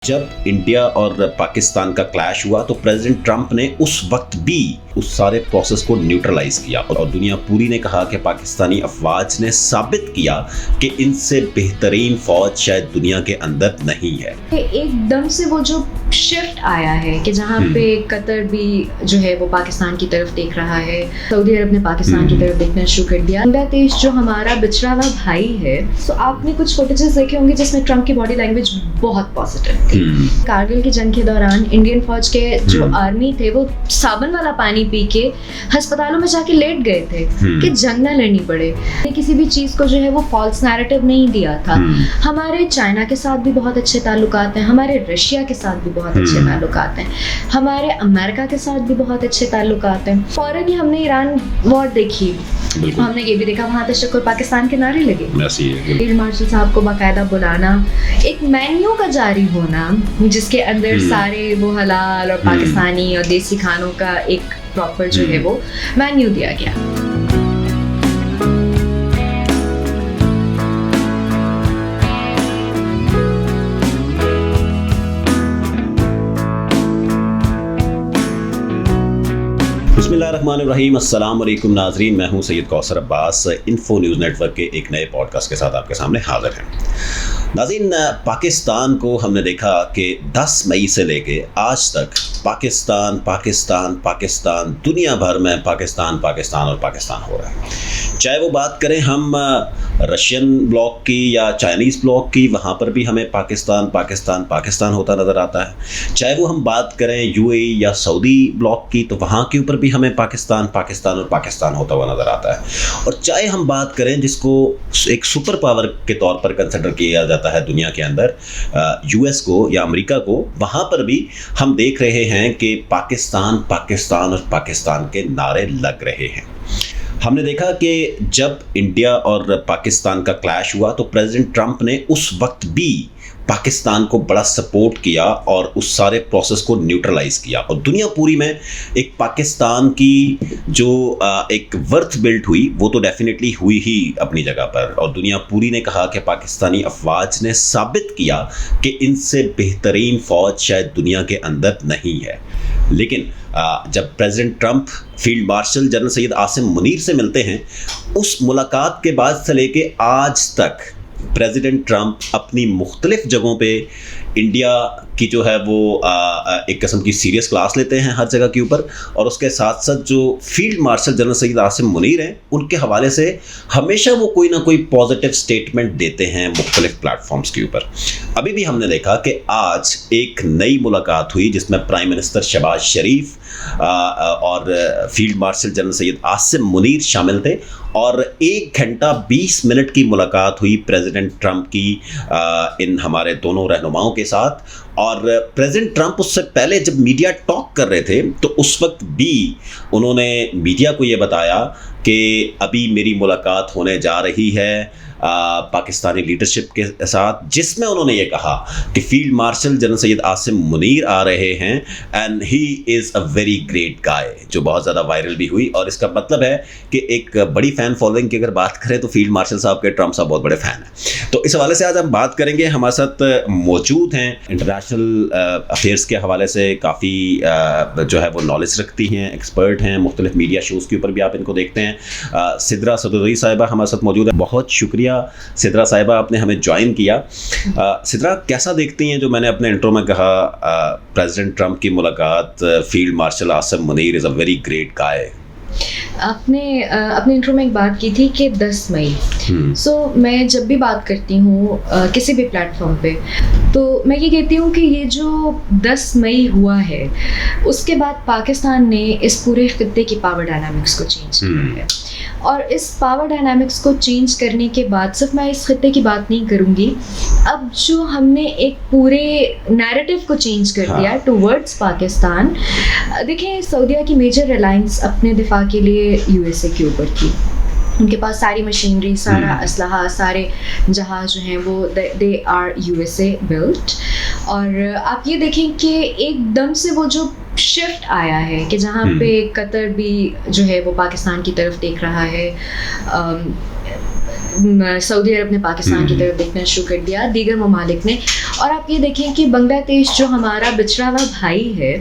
जब इंडिया और पाकिस्तान का क्लैश हुआ तो प्रेसिडेंट ट्रंप ने उस वक्त भी उस सारे प्रोसेस को न्यूट्रलाइज किया और दुनिया पूरी ने कहा कि पाकिस्तानी अफवाज ने साबित किया कि इनसे बेहतरीन फौज शायद दुनिया के अंदर नहीं है। एकदम से वो जो शिफ्ट आया है कि जहाँ पे कतर भी जो है वो पाकिस्तान की तरफ देख रहा है, सऊदी अरब ने पाकिस्तान की तरफ देखना शुरू कर दिया। बांग्लादेश जो हमारा बिछड़ा हुआ भाई है, तो आपने कुछ फुटेजेस देखे होंगे जिसमें ट्रंप की बॉडी लैंग्वेज बहुत पॉजिटिव थी। कारगिल की जंग के दौरान इंडियन फौज के जो आर्मी थे वो साबुन वाला पानी पी के अस्पतालों में जाके लेट गए थे कि जंग ना लड़नी पड़े। किसी भी चीज को जो है वो फॉल्स नैरेटिव नहीं दिया था। हमारे चाइना के साथ भी बहुत अच्छे ताल्लुकात हैं, हमारे रशिया के साथ भी बहुत अच्छे ताल्लुकात हैं, हमारे अमेरिका के साथ भी बहुत अच्छे ताल्लुकात हैं। फौरन ही हमने ईरान वॉर देखी, हमने ये भी देखा वहाँ तशक्कुर पाकिस्तान के नारे लगे। फील्ड मार्शल साहब को बाकायदा बुलाना, एक मेन्यू का जारी होना जिसके अंदर सारे वो हलाल और पाकिस्तानी और देसी खानों का एक प्रॉपर जो है वो मेन्यू दिया गया। बिस्मिल्लाहिर्रहमानिर्रहीम, अस्सलाम वालेकुम नाज़रीन, मैं हूं Syed Kausar Abbas. Info news network के एक नए पॉडकास्ट के साथ आपके सामने हाजिर हैं। नाज़रीन, पाकिस्तान को हमने देखा कि 10 मई से लेके आज तक पाकिस्तान पाकिस्तान पाकिस्तान, दुनिया भर में पाकिस्तान पाकिस्तान और पाकिस्तान हो रहा है। चाहे वो बात करें हम रशियन ब्लॉक की या चाइनीज़ ब्लॉक की, वहाँ पर भी हमें पाकिस्तान पाकिस्तान पाकिस्तान होता नज़र आता है। चाहे वो हम बात करें यूएई या सऊदी ब्लॉक की, तो वहाँ के ऊपर भी हमें पाकिस्तान पाकिस्तान और पाकिस्तान होता हुआ नज़र आता है। और चाहे हम बात करें जिसको एक सुपर पावर के तौर पर कंसिडर किया जाता है दुनिया के अंदर, यूएस को या अमेरिका को, वहाँ पर भी हम देख रहे हैं कि पाकिस्तान पाकिस्तान और पाकिस्तान के नारे लग रहे हैं। हमने देखा कि जब इंडिया और पाकिस्तान का क्लैश हुआ तो प्रेसिडेंट ट्रंप ने उस वक्त भी पाकिस्तान को बड़ा सपोर्ट किया और उस सारे प्रोसेस को न्यूट्रलाइज किया और दुनिया पूरी में एक पाकिस्तान की जो एक वर्थ बिल्ट हुई वो तो डेफिनेटली हुई ही अपनी जगह पर। और दुनिया पूरी ने कहा कि पाकिस्तानी अफवाज ने साबित किया कि इनसे बेहतरीन फौज शायद दुनिया के अंदर नहीं है। लेकिन जब president Trump field marshal general Syed Asim Munir से मिलते हैं, उस मुलाकात के बाद से लेके आज तक प्रेसिडेंट ट्रंप अपनी मुख्तलिफ जगहों पे इंडिया की जो है वो एक किस्म की सीरियस क्लास लेते हैं हर जगह के ऊपर। और उसके साथ साथ जो field marshal general Syed Asim Munir हैं, उनके हवाले से हमेशा वो कोई ना कोई पॉजिटिव स्टेटमेंट देते हैं मुख्तलिफ प्लेटफॉर्म्स के ऊपर। अभी भी हमने देखा कि आज एक नई मुलाकात हुई जिसमें प्राइम मिनिस्टर शहबाज शरीफ और field marshal general Syed Asim Munir शामिल थे और 1 घंटा 20 मिनट की मुलाकात हुई प्रेसिडेंट ट्रंप की इन हमारे दोनों रहनुमाओं के साथ। और प्रेसिडेंट ट्रंप उससे पहले जब मीडिया टॉक कर रहे थे तो उस वक्त भी उन्होंने मीडिया को ये बताया कि अभी मेरी मुलाकात होने जा रही है पाकिस्तानी लीडरशिप के साथ, जिसमें उन्होंने ये कहा कि field marshal general Syed Asim Munir आ रहे हैं and he is a very great guy, जो बहुत ज़्यादा वायरल भी हुई। और इसका मतलब है कि एक बड़ी फ़ैन फॉलोइंग की अगर बात करें तो फील्ड मार्शल साहब के ट्रंप साहब बहुत बड़े फ़ैन हैं। तो इस हवाले से आज हम बात करेंगे। हमारे साथ मौजूद हैं इंटरनेशनल अफेयर्स के हवाले से काफ़ी जो है वो नॉलेज रखती हैं, एक्सपर्ट हैं, मुख्तलिफ मीडिया शोज़ के ऊपर भी आप इनको देखते हैं। सिद्रा सदुरी साहिबा हमारे साथ मौजूद है। बहुत शुक्रिया सिद्रा साहिबा, आपने हमें ज्वाइन किया। सिद्रा, कैसा देखती हैं जो मैंने अपने इंट्रो में कहा, प्रेसिडेंट ट्रंप की मुलाकात, field marshal Asim Munir is a very great गाय? आपने अपने इंट्रो में एक बात की थी कि 10 मई। सो मैं जब भी बात करती हूँ किसी भी प्लेटफॉर्म पे, तो मैं ये कहती हूँ कि ये जो 10 मई हुआ है उसके बाद पाकिस्तान ने इस पूरे खित्ते की पावर डायनामिक्स को चेंज किया है। और इस पावर डायनामिक्स को चेंज करने के बाद सिर्फ मैं इस खित्ते की बात नहीं करूँगी, अब जो हमने एक पूरे नैरेटिव को चेंज कर दिया टुवर्ड्स पाकिस्तान। देखें, सऊदीया की मेजर रिलायंस अपने दिफा के लिए यूएसए के ऊपर थी। उनके पास सारी मशीनरी, सारा असलहा, सारे जहाज जो हैं वो दे आर यूएसए बिल्ट। और आप ये देखें कि एकदम से वो जो शिफ्ट आया है कि जहाँ पे कतर भी जो है वो पाकिस्तान की तरफ देख रहा है, सऊदी अरब ने पाकिस्तान की तरफ देखना शुरू कर दिया, दीगर ममालिक ने। और आप ये देखें कि बांग्लादेश जो हमारा बिछड़ा हुआ भाई है,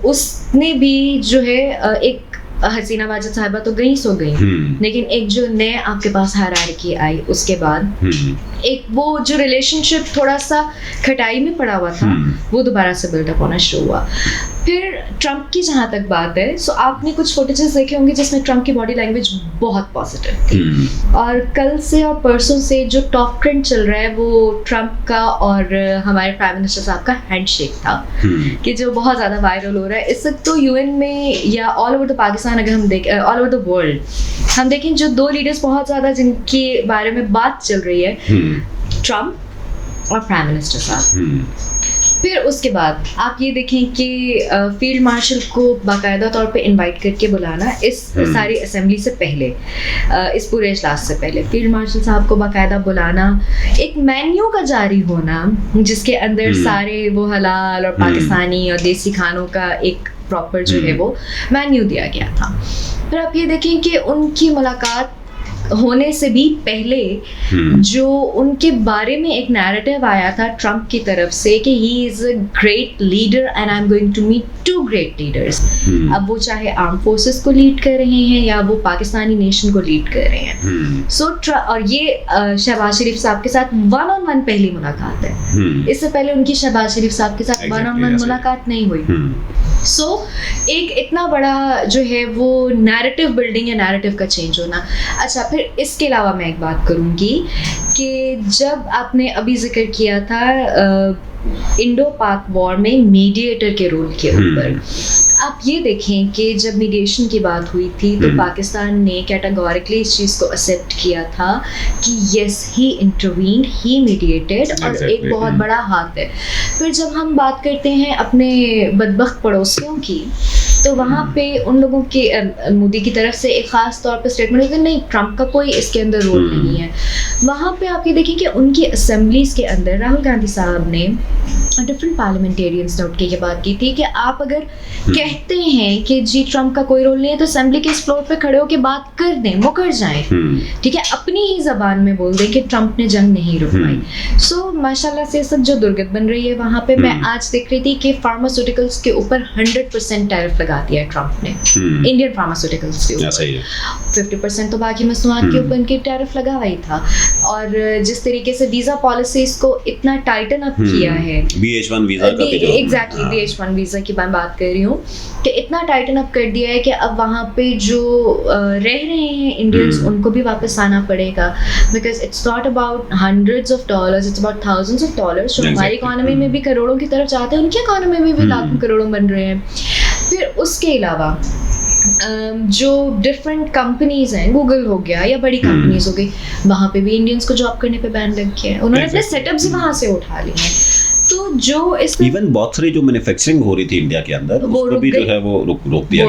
उसने भी जो है एक हसीना वाजिद साहिबा तो गई सो गई, लेकिन एक जो नए आपके पास हायरार्की आई उसके बाद एक वो जो रिलेशनशिप थोड़ा सा खटाई में पड़ा हुआ था वो दोबारा से बिल्डअप होना शुरू हुआ। फिर ट्रम्प की जहाँ तक बात है, सो आपने कुछ फुटेजेस देखे होंगे जिसमें ट्रम्प की बॉडी लैंग्वेज बहुत पॉजिटिव थी, और कल से और परसों से जो टॉप ट्रेंड चल रहा है वो ट्रम्प का और हमारे प्राइम मिनिस्टर साहब का हैंडशेक था, कि जो बहुत ज़्यादा वायरल हो रहा है इस वक्त। तो यूएन में या ऑल ओवर द पाकिस्तान, अगर हम देखें ऑल ओवर द वर्ल्ड, हम देखें जो दो लीडर्स बहुत ज़्यादा जिनके बारे में बात चल रही है, ट्रम्प और प्राइम मिनिस्टर साहब। फिर उसके बाद आप ये देखें कि फील्ड मार्शल को बाकायदा तौर पे इनवाइट करके बुलाना इस सारी असेंबली से पहले, इस पूरे इजलास से पहले फील्ड मार्शल साहब को बाकायदा बुलाना, एक मेन्यू का जारी होना जिसके अंदर सारे वो हलाल और पाकिस्तानी और देसी खानों का एक प्रॉपर जो है वो मेन्यू दिया गया था। फिर आप ये देखें कि उनकी मुलाकात होने से भी पहले जो उनके बारे में एक नैरेटिव आया था ट्रम्प की तरफ से कि he is a great leader and I am going to meet 2 great leaders. अब वो चाहे आर्म फोर्सेस को लीड कर रहे हैं या वो पाकिस्तानी नेशन को लीड कर रहे हैं। सो और ये शहबाज शरीफ साहब के साथ 1-on-1 पहली मुलाकात है, इससे पहले उनकी शहबाज शरीफ साहब के साथ 1-on-1 मुलाकात नहीं हुई। सो एक इतना बड़ा जो है वो नैरेटिव बिल्डिंग या नैरेटिव का चेंज होना। अच्छा, फिर इसके अलावा मैं एक बात करूँगी कि जब आपने अभी जिक्र किया था इंडो पाक वॉर में मीडिएटर के रोल के ऊपर, आप ये देखें कि जब मीडिएशन की बात हुई थी तो पाकिस्तान ने कैटेगोरिकली इस चीज़ को एक्सेप्ट किया था कि yes he intervened, he mediated, और एक बहुत बड़ा हाथ है। फिर जब हम बात करते हैं अपने बदबख्त पड़ोसियों की, तो वहाँ पे उन लोगों के मोदी की तरफ से एक ख़ास तौर पे स्टेटमेंट है कि नहीं, ट्रम्प का कोई इसके अंदर रोल नहीं है। वहाँ पे आप ये देखिए कि उनकी असेंबलीज़ के अंदर राहुल गांधी साहब ने डिफरेंट पार्लियामेंटेरियंस ने उठ के ये बात की थी कि आप अगर कहते हैं कि जी ट्रम्प का कोई रोल नहीं है तो असेंबली के इस फ्लोर पे खड़े होकर बात कर दें, मुकर जाएं, ठीक है, अपनी ही ज़बान में बोल दें कि ट्रम्प ने जंग नहीं रुकवाई। सो माशाल्लाह से सब जो दुर्गत बन रही है वहाँ पे, मैं आज देख रही थी कि फार्मास्यूटिकल्स के ऊपर 100% टैरिफ लगा दिया है ट्रम्प ने, इंडियन फार्मास्यूटिकल्स के ऊपर 50% तो बाकी मसनूआत के ऊपर इनकी टैरिफ लगा हुआ ही था। और जिस तरीके से वीज़ा पॉलिसीज़ को इतना टाइटन अप किया है, BH1 वीज़ा का भी जो एग्जैक्टली BH1 वीज़ा की मैं बात कर रही हूँ कि इतना टाइटन अप कर दिया है कि अब वहाँ पे जो रह रहे हैं इंडियंस उनको भी वापस आना पड़ेगा, because it's not about hundreds of dollars, it's about thousands of dollars जो हमारी इकोनॉमी में भी करोड़ों की तरफ जाते हैं, उनकी इकोनॉमी में भी लाखों करोड़ों बन रहे हैं। फिर उसके अलावा जो डिफरेंट कंपनीज हैं, गूगल हो गया या बड़ी कंपनीज हो गई, वहाँ पे भी इंडियंस को जॉब करने पे बैन लग गया है, उन्होंने अपने सेटअप्स ही वहाँ से उठा लिए हैं। तो जो इस इवन बहुत सारी जो मैन्युफैक्चरिंग हो रही थी इंडिया के अंदर उसको भी जो है वो रोक दिया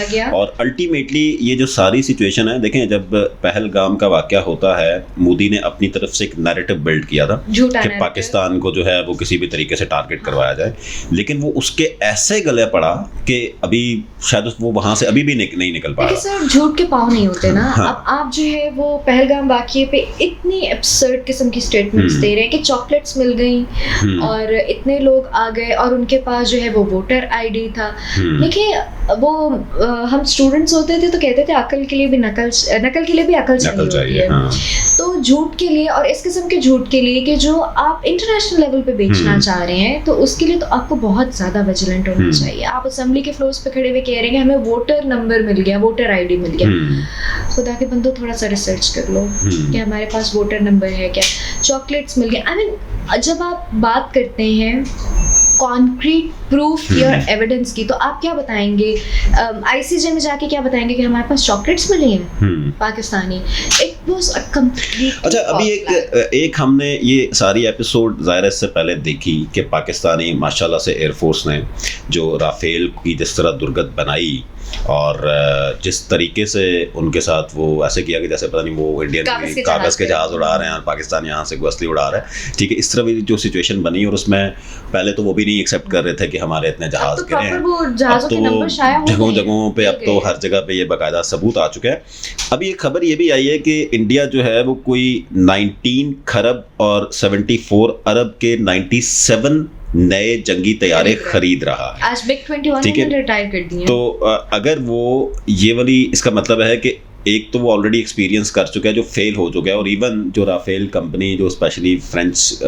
गया है। और अल्टीमेटली ये जो सारी सिचुएशन है, देखें जब पहलगाम का वाकया होता है, मोदी ने अपनी तरफ से एक नैरेटिव बिल्ड किया था कि पाकिस्तान को जो है वो किसी भी तरीके से टारगेट करवाया जाए, लेकिन वो उसके ऐसे गले पड़ा कि अभी शायद वो वहाँ से अभी भी नहीं निकल पा रहा। सर झूठ के पाँव नहीं होते ना। अब आप जो है वो पहलगाम वाकये पे इतनी एब्सर्ड किस्म की स्टेटमेंट्स दे रहे हैं कि चॉकलेट्स मिल गई और इतने लोग आ गए और उनके पास जो है वो वोटर आईडी था। देखिए वो हम स्टूडेंट्स होते थे तो कहते थे अकल के लिए भी नकल के लिए भी अकल चाहिए। तो झूठ के लिए और इस किस्म के झूठ के लिए कि जो आप इंटरनेशनल लेवल पे बेचना चाह रहे हैं, तो उसके लिए तो आपको बहुत ज़्यादा विजिलेंट होना चाहिए। आप असेंबली के फ्लोर्स पे खड़े हुए कह रहे हैं हमें वोटर नंबर मिल गया, वोटर आईडी मिल गया। खुदा के बंदो थोड़ा सा रिसर्च कर लो कि हमारे पास वोटर नंबर है क्या, चॉकलेट्स मिल गए। आई मीन जब आप बात करते हैं कॉन्क्रीट प्रूफ या एविडेंस की, तो आप क्या बताएंगे आईसीजे में जाके, क्या बताएंगे कि हमारे पास चॉकलेट्स मिली हैं Pakistani? It was a complete. अच्छा, अभी एक हमने ये सारी एपिसोड ज़ाहिर इससे पहले देखी कि पाकिस्तानी माशाल्लाह से एयरफोर्स ने जो राफेल की जिस तरह दुर्गत बनाई और जिस तरीके से उनके साथ वो ऐसे किया कि जैसे पता नहीं वो इंडियन कागज़ के जहाज़ उड़ा रहे हैं और पाकिस्तान यहाँ से असली उड़ा रहा है, ठीक है, इस तरह की जो सिचुएशन बनी। और उसमें पहले तो वो भी नहीं एक्सेप्ट कर रहे थे कि हमारे इतने जहाज़ गिरे हैं, अब तो जगहों जगहों पे अब तो हर जगह पे ये बाकायदा सबूत आ चुके हैं। अभी एक खबर ये भी आई है कि इंडिया जो है वो कोई 19 खरब और 74 अरब के 97 नए जंगी तैयारे खरीद रहा है। आज बिग 21 ने रिटायर कर दिए। तो अगर वो ये वाली, इसका मतलब है कि एक तो वो ऑलरेडी एक्सपीरियंस कर चुका है जो फेल हो चुका है, और इवन जो राफेल कंपनी जो स्पेशली फ्रेंच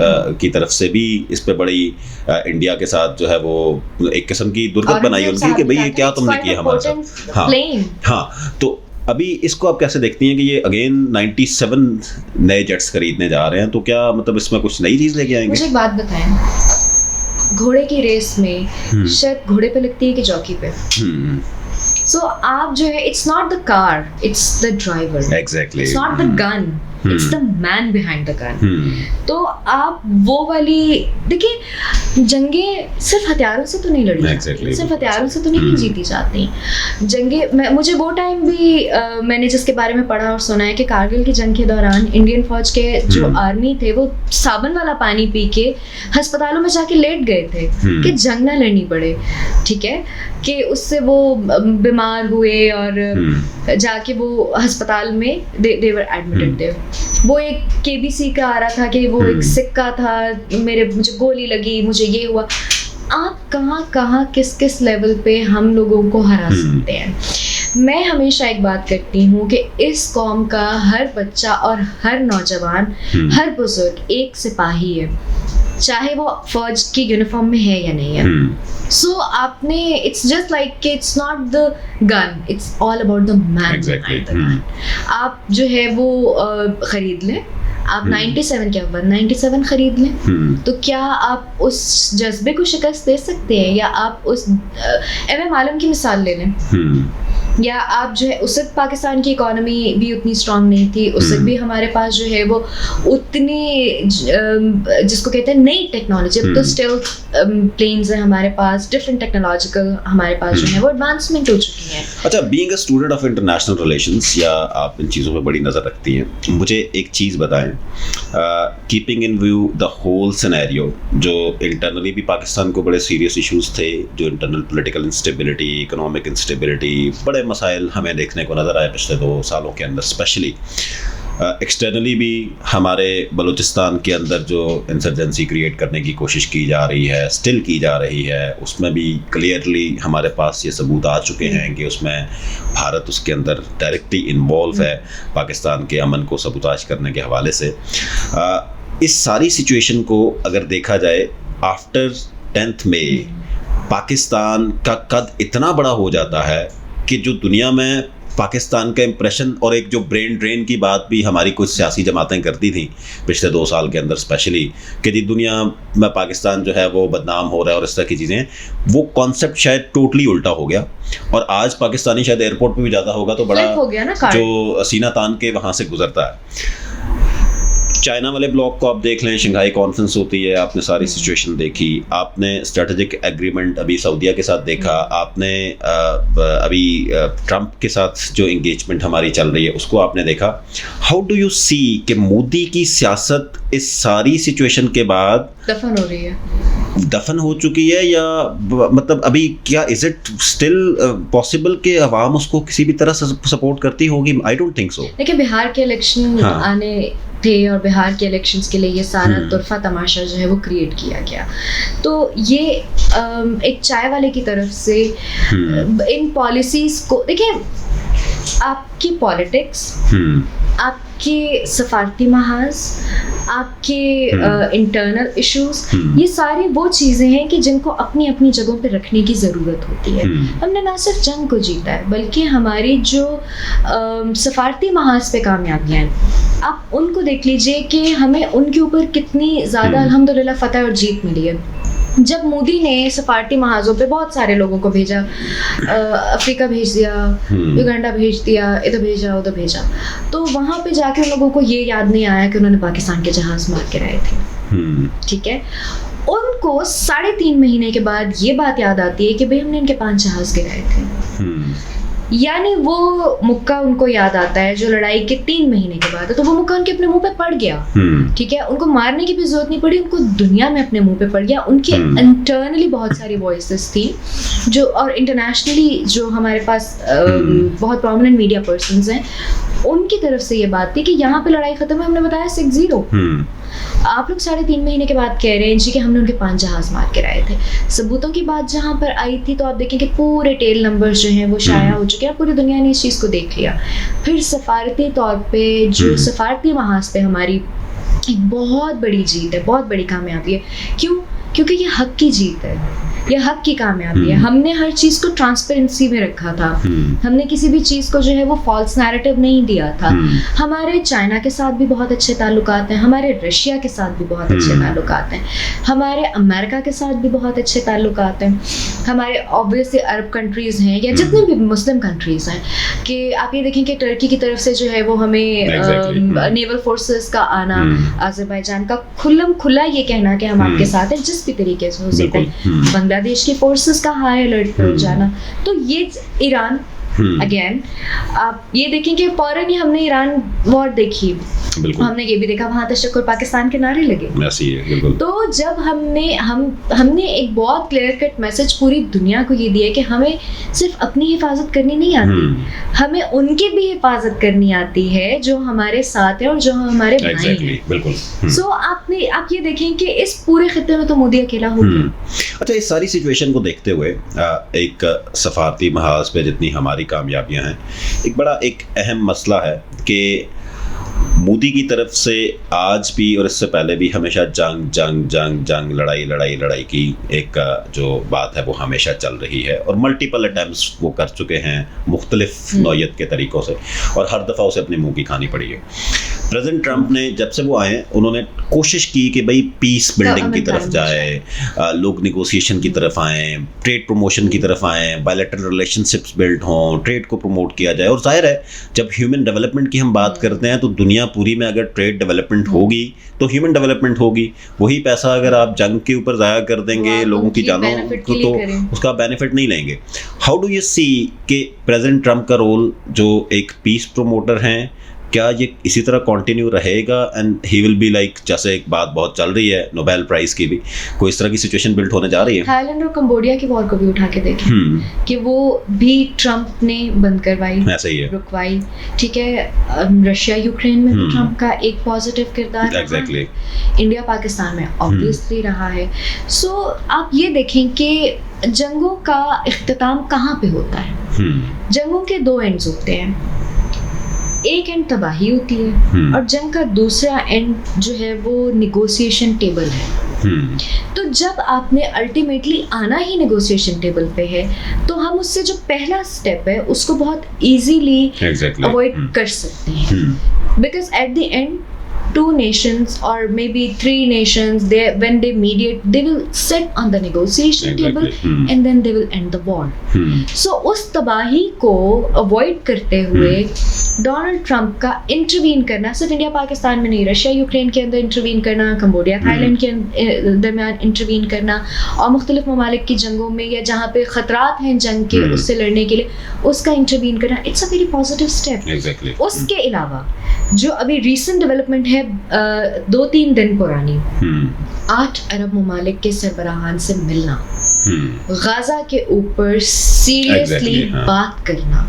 की तरफ से भी इस पे बड़ी इंडिया के साथ जो है वो एक किस्म की दुर्गत बनाई उनकी कि भाई ये क्या तुमने किया हमारे साथ। हाँ, तो अभी इसको आप कैसे देखती हैं कि ये अगेन 97 नए जेट्स खरीदने जा रहे हैं, तो क्या मतलब इसमें कुछ नई चीज़ लेके आएंगे? मुझे एक बात बताएं, घोड़े की रेस में शर्त घोड़े पे लगती है कि जॉकी पे। सो आप जो है, it's not the car, it's the driver. Exactly, it's not the gun, it's the man behind the gun. तो आप वो वाली देखिए, जंगें सिर्फ हथियारों से तो नहीं लड़ी जाती, सिर्फ हथियारों से तो नहीं जीती जाती जंगें। मुझे वो टाइम भी मैंने जिसके बारे में पढ़ा और सुना है कि कारगिल की जंग के दौरान इंडियन फौज के जो आर्मी थे वो साबुन वाला पानी पी के अस्पतालों में जाके लेट गए थे कि जंग ना लड़नी पड़े, ठीक है, कि उससे वो बीमार हुए और जाके वो अस्पताल में दे वर एडमिटेड थे। वो एक केबीसी का आ रहा था कि वो एक सिक्का था, मुझे गोली लगी, मुझे ये हुआ। आप कहाँ किस किस लेवल पे हम लोगों को हरा सकते हैं। मैं हमेशा एक बात करती हूँ कि इस कौम का हर बच्चा और हर नौजवान, हर बुजुर्ग एक सिपाही है, चाहे वो फौज की यूनिफॉर्म में है या नहीं है। सो आपने, इट्स जस्ट लाइक कि it's not the gun, it's all about the man. आप जो है वो खरीद लें, आप 97 क्या 197 खरीद लें, तो क्या आप उस जज्बे को शिकस्त दे सकते हैं? या आप उस एमएम आलम की मिसाल ले लें, या आप जो है उस वक्त पाकिस्तान की इकोनॉमी भी उतनी स्ट्रांग नहीं थी, उस वक्त भी हमारे पास जो है वो उतनी जिसको कहते हैं नई टेक्नोलॉजी, अब तो स्टेल्थ प्लेन्स है हमारे पास, डिफरेंट टेक्नोलॉजिकल हमारे पास जो है वो एडवांसमेंट हो चुकी है। अच्छा, being a student of international relations, या आप इन चीज़ों पे बड़ी नज़र रखती हैं, मुझे एक चीज़ बताएं, keeping in view the whole scenario, जो इंटरनली भी पाकिस्तान को बड़े सीरियस इश्यूज थे, जो internal political instability, economic instability, बड़े मसाइल हमें देखने को नज़र आए पिछले 2 सालों के अंदर, स्पेशली एक्सटर्नली भी हमारे बलूचिस्तान के अंदर जो इंसर्जेंसी क्रिएट करने की कोशिश की जा रही है, स्टिल की जा रही है, उसमें भी क्लियरली हमारे पास ये सबूत आ चुके हैं कि उसमें भारत उसके अंदर डायरेक्टली इन्वॉल्व है, पाकिस्तान के अमन को सबूताज करने के हवाले से। इस सारी सिचुएशन को अगर देखा जाए, आफ्टर 10th मई पाकिस्तान का कद इतना बड़ा हो जाता है कि जो दुनिया में पाकिस्तान का इम्प्रेशन, और एक जो ब्रेन ड्रेन की बात भी हमारी कुछ सियासी जमातें करती थी पिछले 2 साल के अंदर स्पेशली, कि जी दुनिया में पाकिस्तान जो है वो बदनाम हो रहा है और इस तरह की चीज़ें, वो कॉन्सेप्ट शायद टोटली उल्टा हो गया। और आज पाकिस्तानी शायद एयरपोर्ट पे भी ज़्यादा होगा तो बड़ा हो गया ना, जो सीना तान के वहाँ से गुजरता है। चाइना वाले ब्लॉक को आप देख लें, शंघाई कॉन्फ्रेंस होती है, आपने सारी सिचुएशन देखी, आपने स्ट्रेटेजिक एग्रीमेंट अभी सऊदीया के साथ देखा, आपने अभी ट्रंप के साथ जो इंगेजमेंट हमारी चल रही है उसको आपने देखा। हाउ डू यू सी कि मोदी की सियासत इस सारी सिचुएशन के बाद दफन हो रही है, दफन हो चुकी है, या मतलब अभी क्या इज इट स्टिल पॉसिबल कि अवाम उसको किसी भी तरह से सपोर्ट करती होगी? I don't think so. देखिए, बिहार के इलेक्शन आने थे और बिहार के इलेक्शंस के लिए ये सारा तुरफा तमाशा जो है वो क्रिएट किया गया। तो ये एक चाय वाले की तरफ से इन पॉलिसीज को देखिए, आपकी पॉलिटिक्स, आपके सफारती महाज, आपके इंटरनल इश्यूज, ये सारी वो चीज़ें हैं कि जिनको अपनी अपनी जगहों पे रखने की ज़रूरत होती है। हमने ना सिर्फ जंग को जीता है, बल्कि हमारी जो सफारती महाज पे कामयाबियाँ हैं, आप उनको देख लीजिए कि हमें उनके ऊपर कितनी ज़्यादा अल्हम्दुलिल्लाह फ़तह और जीत मिली है। जब मोदी ने सफारती महाजों पे बहुत सारे लोगों को भेजा, अफ्रीका भेज दिया, युगांडा भेज दिया, इधर भेजा उधर भेजा, तो वहाँ पे जाके उन लोगों को ये याद नहीं आया कि उन्होंने पाकिस्तान के जहाज़ मार के रहे थे। ठीक है, उनको 3.5 महीने के बाद ये बात याद आती है कि भाई हमने इनके 5 जहाज़ गिराए थे। यानी वो मुक्का उनको याद आता है जो लड़ाई के 3 महीने के बाद है, तो वो मुक्का उनके अपने मुंह पे पड़ गया। ठीक है, उनको मारने की भी जरूरत नहीं पड़ी, उनको दुनिया में अपने मुंह पे पड़ गया। उनके इंटरनली बहुत सारी वॉइसेस थी जो, और इंटरनेशनली जो हमारे पास बहुत प्रोमिनेंट मीडिया पर्सन्स हैं, उनकी तरफ से ये बात थी कि यहाँ पे लड़ाई खत्म है, हमने बताया 6-0। आप लोग 3.5 महीने के बाद कह रहे हैं जी कि हमने उनके 5 जहाज मार के लाए थे। सबूतों की बात जहाँ पर आई थी तो आप देखें कि पूरे टेल नंबर्स जो हैं वो शाया हो चुके हैं, पूरी दुनिया ने इस चीज़ को देख लिया। फिर सफारती तौर पे जो सफारती महाज पे हमारी एक बहुत बड़ी जीत है, बहुत बड़ी कामयाबी है। क्यों? क्योंकि ये हक की जीत है, ये हक की कामयाबी है। हमने हर चीज़ को ट्रांसपेरेंसी में रखा था, हमने किसी भी चीज़ को जो है वो फॉल्स नैरेटिव नहीं दिया था। हमारे चाइना के साथ भी बहुत अच्छे ताल्लुकात हैं, हमारे रशिया के साथ भी बहुत अच्छे ताल्लुकात हैं, हमारे अमेरिका के साथ भी बहुत अच्छे ताल्लुकात हैं, हमारे ऑब्वियसली अरब कंट्रीज़ हैं या जितने भी मुस्लिम कंट्रीज़ हैं। कि आप ये देखें कि टर्की की तरफ से जो है वो हमें नेवल फोर्सेस का आना, अज़रबैजान का खुला ये कहना कि हम आपके साथ हैं जिस भी तरीके से हो सकता है, बांग्लादेश के फोर्सेस का हाई अलर्ट पर जाना। तो ये ईरान अगेन आप ये देखें कि फौरन ही हमने ईरान वॉर देखी, हमने ये भी देखा वहाँ तशक्कुर और पाकिस्तान के नारे लगे। तो जब हमने एक बहुत क्लियर कट मैसेज पूरी दुनिया को ये दिया कि हमें सिर्फ अपनी हिफाजत करनी नहीं आती, हमें उनकी भी हिफाजत करनी आती है जो हमारे साथ है और जो हमारे भाई हैं। सो आप ये देखें कि इस पूरे खित्ते में तो मोदी अकेला हो गया। अच्छा, इस सारी सिचुएशन को देखते हुए एक सफारती महाज पे जितनी हमारी कामयाबियां हैं, एक बड़ा एक अहम मसला है कि मोदी की तरफ से आज भी और इससे पहले भी हमेशा जंग लड़ाई की एक जो बात है वो हमेशा चल रही है, और मल्टीपल अटैम्प्ट्स वो कर चुके हैं मुख्तलिफ नौयत के तरीक़ों से, और हर दफ़ा उसे अपने मुंह की खानी पड़ी है। प्रेसिडेंट ट्रंप ने जब से वो आए हैं उन्होंने कोशिश की कि भाई पीस बिल्डिंग की तरफ जाए, लोग निगोसिएशन की तरफ आएँ, ट्रेड प्रमोशन की तरफ आएँ, बायलैटरल रिलेशनशिप्स बिल्ड हों, ट्रेड को प्रमोट किया जाए। और जाहिर है जब ह्यूमन डेवलपमेंट की हम बात करते हैं तो दुनिया पूरी में अगर ट्रेड डेवलपमेंट होगी तो ह्यूमन डेवलपमेंट होगी। वही पैसा अगर आप जंग के ऊपर ज़ाया कर देंगे, लोगों की जानों को, तो उसका बेनिफिट नहीं लेंगे। हाउ डू यू सी कि प्रेसिडेंट ट्रंप का रोल जो एक पीस प्रमोटर हैं, क्या ये इसी तरह कंटिन्यू रहेगा and he will be like, जैसे एक बात बहुत चल रही है नोबेल प्राइज की भी, कोई इस तरह की सिचुएशन बिल्ड होने जा रही है? थाईलैंड और कंबोडिया की वॉर को भी उठा के देखें कि वो भी ट्रंप ने बंद करवाई, ऐसा ही है, रुकवाई। ठीक है, रशिया यूक्रेन में भी ट्रंप का एक पॉजिटिव किरदार एग्जैक्टली, इंडिया पाकिस्तान में ऑब्वियसली रहा है। सो आप ये देखें कि जंगों का इख्तिताम कहाँ पे होता है? जंगों के 2 एंड्स होते हैं, एक एंड तबाही होती है और जंग का दूसरा एंड जो है वो निगोसिएशन टेबल है। तो जब आपने अल्टीमेटली आना ही निगोसिएशन टेबल पे है तो हम उससे जो पहला स्टेप है उसको बहुत इजीली अवॉइड कर सकते हैं, because at the end 2 nations or maybe 3 nations, when they mediate, they will sit on the negotiation table and then they will end the war. So उस तबाही को अवॉइड करते हुए डोनाल्ड ट्रंप का intervene करना, सिर्फ इंडिया पाकिस्तान में नहीं, रशिया यूक्रेन के अंदर इंटरवीन करना, कंबोडिया थाईलैंड के दरमियान इंटरवीन करना, और मुख्तलिफ ममालिक की जंगों में या जहाँ पे ख़तरात हैं जंग के उससे लड़ने के लिए उसका इंटरवीन करना, it's a very positive step. उसके अलावा जो अभी रिसेंट डेवलपमेंट है 2-3 दिन पुरानी, 8 अरब ममालिक के सरबराहान से मिलना, गाजा के ऊपर सीरियसली बात करना।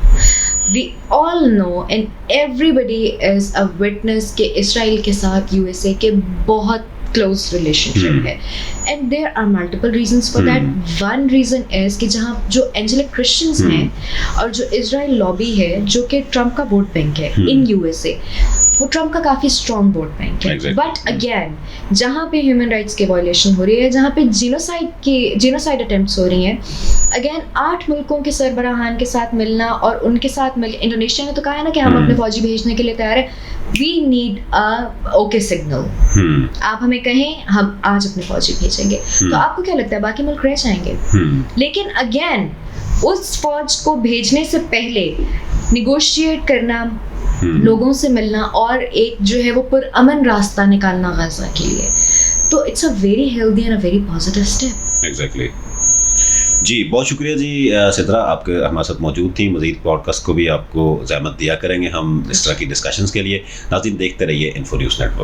We all know and everybody is a witness कि इसराइल के साथ USA के बहुत close relationship है, and there are multiple reasons for that. One reason is कि जहाँ जो एंजेलिक क्रिश्चियंस हैं और जो इजराइल लॉबी है जो कि ट्रंप का वोट बैंक है इन USA, वो ट्रंप का काफ़ी स्ट्रॉन्ग वोट बैंक है। बट अगेन जहाँ पे ह्यूमन राइट्स की वायलेशन हो रही है, जहाँ पे जीनोसाइड अटेम्प्ट्स हो रही हैं, अगेन 8 मुल्कों के सरबराहान के साथ मिलना और उनके साथ मिल, इंडोनेशिया ने तो कहा है ना कि हम अपने फौजी भेजने के लिए तैयार है, we need a okay signal, आप हमें कहें हम आज अपने फौजी भेजेंगे। तो आपको क्या लगता है बाकी मुल्क रह जाएंगे? लेकिन अगेन उस फौज को भेजने से पहले निगोशिएट करना, लोगों से मिलना और एक जो है वो पुरअमन रास्ता निकालना गाजा के लिए, तो it's a very healthy and a very positive step. Exactly. जी, बहुत शुक्रिया जी सिद्रा, आपके हमारे साथ मौजूद थी। मज़ीद पॉडकास्ट को भी आपको ज़हमत दिया करेंगे हम इस तरह की डिस्कशंस के लिए। नाज़रीन, देखते रहिए इन्फो न्यूज़ नेटवर्क।